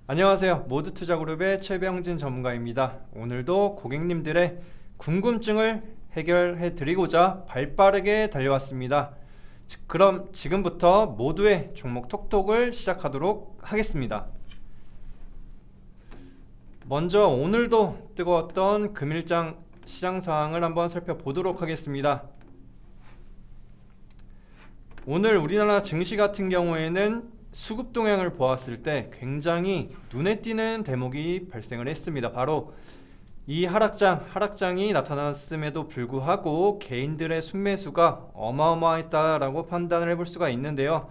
안녕하세요. 모두투자그룹의 최병진 전문가입니다. 오늘도 고객님들의 궁금증을 해결해 드리고자 발빠르게 달려왔습니다. 그럼 지금부터 모두의 종목 톡톡을 시작하도록 하겠습니다. 먼저 오늘도 뜨거웠던 금일장 시장 상황을 한번 살펴보도록 하겠습니다. 오늘 우리나라 증시 같은 경우에는 수급 동향을 보았을 때 굉장히 눈에 띄는 대목이 발생을 했습니다. 바로 이 하락장이 나타났음에도 불구하고 개인들의 순매수가 어마어마했다라고 판단을 해볼 수가 있는데요.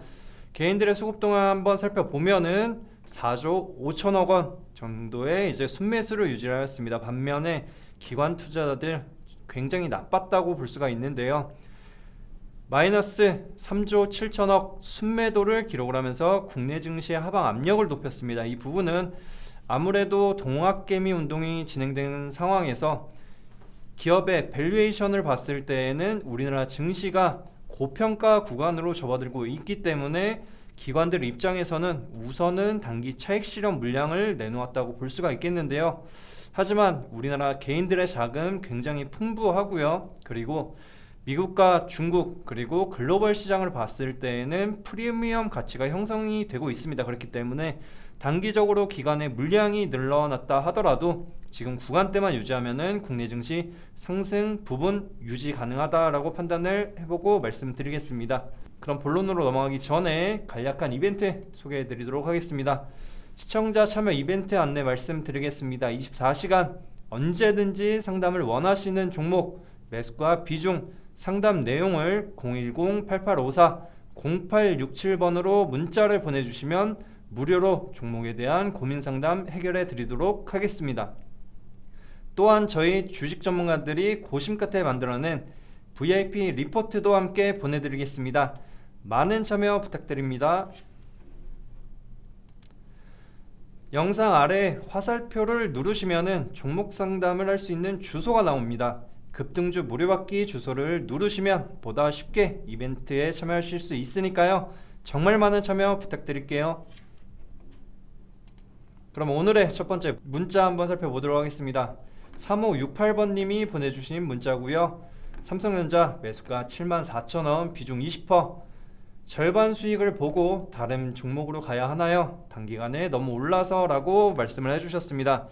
개인들의 수급 동향 한번 살펴보면은 4조 5천억 원 정도의 이제 순매수를 유지하였습니다. 반면에 기관 투자자들 굉장히 나빴다고 볼 수가 있는데요. 마이너스 3조 7천억 순매도를 기록을 하면서 국내 증시의 하방 압력을 높였습니다. 이 부분은 아무래도 동학개미 운동이 진행되는 상황에서 기업의 밸류에이션을 봤을 때에는 우리나라 증시가 고평가 구간으로 접어들고 있기 때문에 기관들 입장에서는 우선은 단기 차익 실현 물량을 내놓았다고 볼 수가 있겠는데요. 하지만 우리나라 개인들의 자금 굉장히 풍부하고요. 그리고 미국과 중국 그리고 글로벌 시장을 봤을 때에는 프리미엄 가치가 형성이 되고 있습니다. 그렇기 때문에 단기적으로 기관의 물량이 늘어났다 하더라도 지금 구간대만 유지하면은 국내 증시 상승 부분 유지 가능하다라고 판단을 해보고 말씀드리겠습니다. 그럼 본론으로 넘어가기 전에 간략한 이벤트 소개해 드리도록 하겠습니다. 시청자 참여 이벤트 안내 말씀드리겠습니다. 24시간 언제든지 상담을 원하시는 종목 매수가 비중 상담 내용을 010-8854-0867번으로 문자를 보내주시면 무료로 종목에 대한 고민 상담 해결해 드리도록 하겠습니다. 또한 저희 주식 전문가들이 고심 끝에 만들어낸 VIP 리포트도 함께 보내드리겠습니다. 많은 참여 부탁드립니다. 영상 아래 화살표를 누르시면 종목 상담을 할 수 있는 주소가 나옵니다. 급등주 무료받기 주소를 누르시면 보다 쉽게 이벤트에 참여하실 수 있으니까요. 정말 많은 참여 부탁드릴게요. 그럼 오늘의 첫 번째 문자 한번 살펴보도록 하겠습니다. 3568번님이 보내주신 문자고요. 삼성전자 매수가 74,000원 비중 20%. 절반 수익을 보고 다른 종목으로 가야 하나요? 단기간에 너무 올라서 라고 말씀을 해주셨습니다.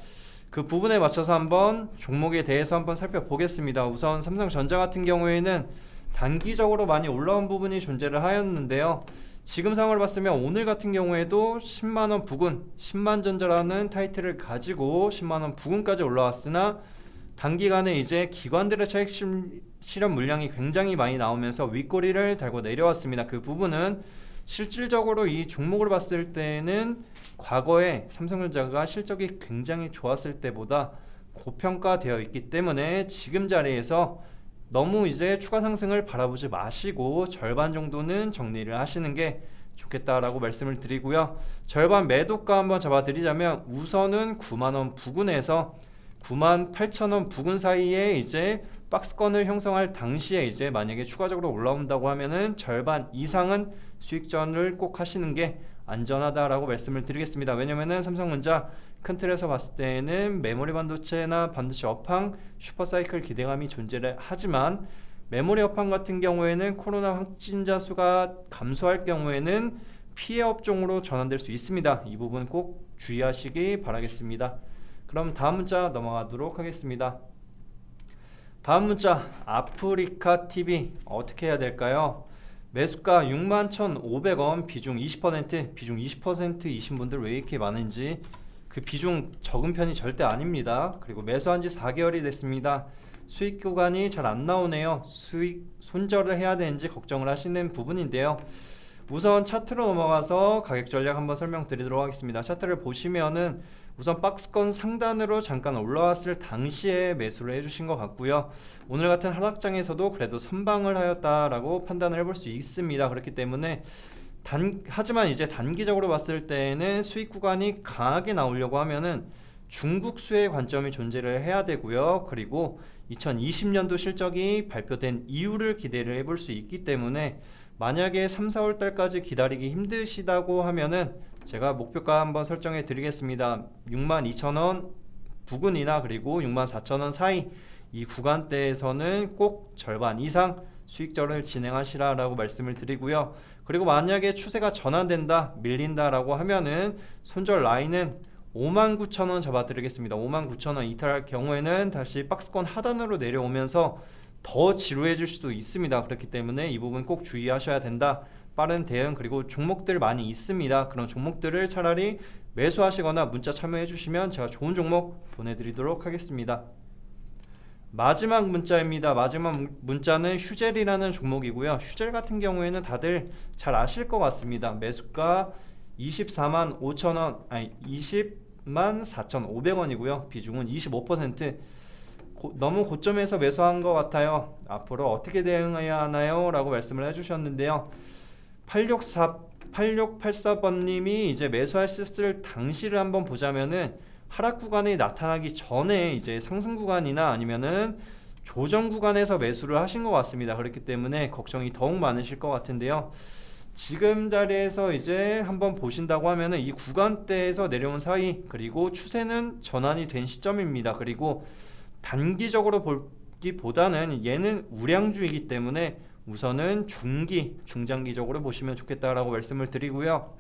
그 부분에 맞춰서 한번 종목에 대해서 한번 살펴보겠습니다. 우선 삼성전자 같은 경우에는 단기적으로 많이 올라온 부분이 존재를 하였는데요. 지금 상황을 봤으면 오늘 같은 경우에도 10만원 부근, 10만전자라는 타이틀을 가지고 10만원 부근까지 올라왔으나 단기간에 이제 기관들의 차익 실현 물량이 굉장히 많이 나오면서 윗꼬리를 달고 내려왔습니다. 그 부분은 실질적으로 이 종목을 봤을 때는 과거에 삼성전자가 실적이 굉장히 좋았을 때보다 고평가되어 있기 때문에 지금 자리에서 너무 이제 추가 상승을 바라보지 마시고 절반 정도는 정리를 하시는 게 좋겠다라고 말씀을 드리고요. 절반 매도가 한번 잡아드리자면 우선은 9만원 부근에서 98,000원 부근 사이에 이제 박스권을 형성할 당시에 이제 만약에 추가적으로 올라온다고 하면은 절반 이상은 수익전을 꼭 하시는 게 안전하다라고 말씀을 드리겠습니다. 왜냐면은 삼성전자 큰 틀에서 봤을 때는 메모리 반도체나 반도체 업황 슈퍼사이클 기대감이 존재를 하지만 메모리 업황 같은 경우에는 코로나 확진자 수가 감소할 경우에는 피해 업종으로 전환될 수 있습니다. 이 부분 꼭 주의하시기 바라겠습니다. 그럼 다음 문자 넘어가도록 하겠습니다. 다음 문자 아프리카TV 어떻게 해야 될까요? 매수가 61,500원 비중 20% 비중 20%이신 분들 왜 이렇게 많은지 그 비중 적은 편이 절대 아닙니다. 그리고 매수한 지 4개월이 됐습니다. 수익 구간이 잘 안 나오네요. 수익 손절을 해야 되는지 걱정을 하시는 부분인데요. 우선 차트로 넘어가서 가격 전략 한번 설명드리도록 하겠습니다. 차트를 보시면은 우선 박스권 상단으로 잠깐 올라왔을 당시에 매수를 해주신 것 같고요. 오늘 같은 하락장에서도 그래도 선방을 하였다라고 판단을 해볼 수 있습니다. 그렇기 때문에 하지만 이제 단기적으로 봤을 때는 수익 구간이 강하게 나오려고 하면은 중국수의 관점이 존재를 해야 되고요. 그리고 2020년도 실적이 발표된 이유를 기대를 해볼 수 있기 때문에 만약에 3, 4월 달까지 기다리기 힘드시다고 하면은 제가 목표가 한번 설정해 드리겠습니다. 62,000원 부근이나 그리고 64,000원 사이 이 구간대에서는 꼭 절반 이상 수익절을 진행하시라라고 말씀을 드리고요. 그리고 만약에 추세가 전환된다, 밀린다라고 하면은 손절 라인은 59,000원 잡아드리겠습니다. 59,000원 이탈할 경우에는 다시 박스권 하단으로 내려오면서 더 지루해질 수도 있습니다. 그렇기 때문에 이 부분 꼭 주의하셔야 된다. 빠른 대응 그리고 종목들 많이 있습니다. 그런 종목들을 차라리 매수하시거나 문자 참여해 주시면 제가 좋은 종목 보내드리도록 하겠습니다. 마지막 문자입니다. 마지막 문자는 휴젤이라는 종목이고요. 휴젤 같은 경우에는 다들 잘 아실 것 같습니다. 매수가 24만 5천원, 아니 20만 4,500원이고요. 비중은 25%. 너무 고점에서 매수한 것 같아요. 앞으로 어떻게 대응해야 하나요? 라고 말씀을 해주셨는데요. 8684번님이 이제 매수하셨을 당시를 한번 보자면은 하락 구간이 나타나기 전에 이제 상승 구간이나 아니면은 조정 구간에서 매수를 하신 것 같습니다. 그렇기 때문에 걱정이 더욱 많으실 것 같은데요. 지금 자리에서 이제 한번 보신다고 하면은 이 구간대에서 내려온 사이 그리고 추세는 전환이 된 시점입니다. 그리고 단기적으로 보기보다는 얘는 우량주이기 때문에 우선은 중장기적으로 보시면 좋겠다라고 말씀을 드리고요.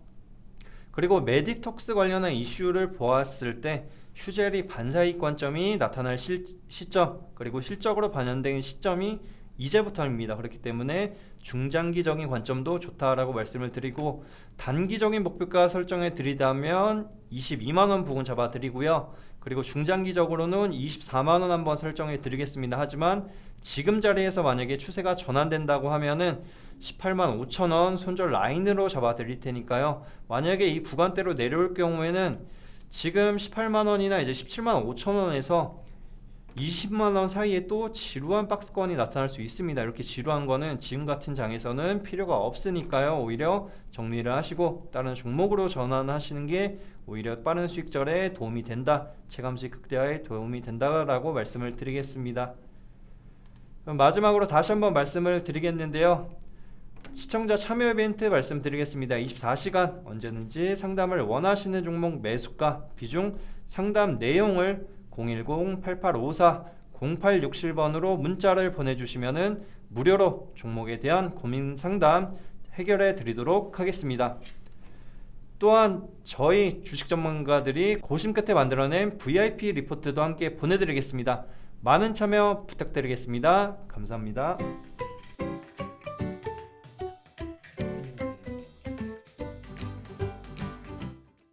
그리고 메디톡스 관련한 이슈를 보았을 때 휴젤이 반사이익 관점이 나타날 시점 그리고 실적으로 반영된 시점이 이제부터입니다. 그렇기 때문에 중장기적인 관점도 좋다라고 말씀을 드리고 단기적인 목표가 설정해 드리다면 22만원 부근 잡아 드리고요. 그리고 중장기적으로는 24만원 한번 설정해 드리겠습니다. 하지만 지금 자리에서 만약에 추세가 전환된다고 하면은 18만 5천원 손절 라인으로 잡아 드릴 테니까요. 만약에 이 구간대로 내려올 경우에는 지금 18만원이나 이제 17만 5천원에서 20만원 사이에 또 지루한 박스권이 나타날 수 있습니다. 이렇게 지루한 거는 지금 같은 장에서는 필요가 없으니까요. 오히려 정리를 하시고 다른 종목으로 전환하시는 게 오히려 빠른 수익절에 도움이 된다. 체감수익 극대화에 도움이 된다라고 말씀을 드리겠습니다. 그럼 마지막으로 다시 한번 말씀을 드리겠는데요. 시청자 참여 이벤트 말씀드리겠습니다. 24시간 언제든지 상담을 원하시는 종목 매수가, 비중, 상담 내용을 010-8854-0867번으로 문자를 보내주시면 무료로 종목에 대한 고민 상담 해결해 드리도록 하겠습니다. 또한 저희 주식 전문가들이 고심 끝에 만들어낸 VIP 리포트도 함께 보내드리겠습니다. 많은 참여 부탁드리겠습니다. 감사합니다.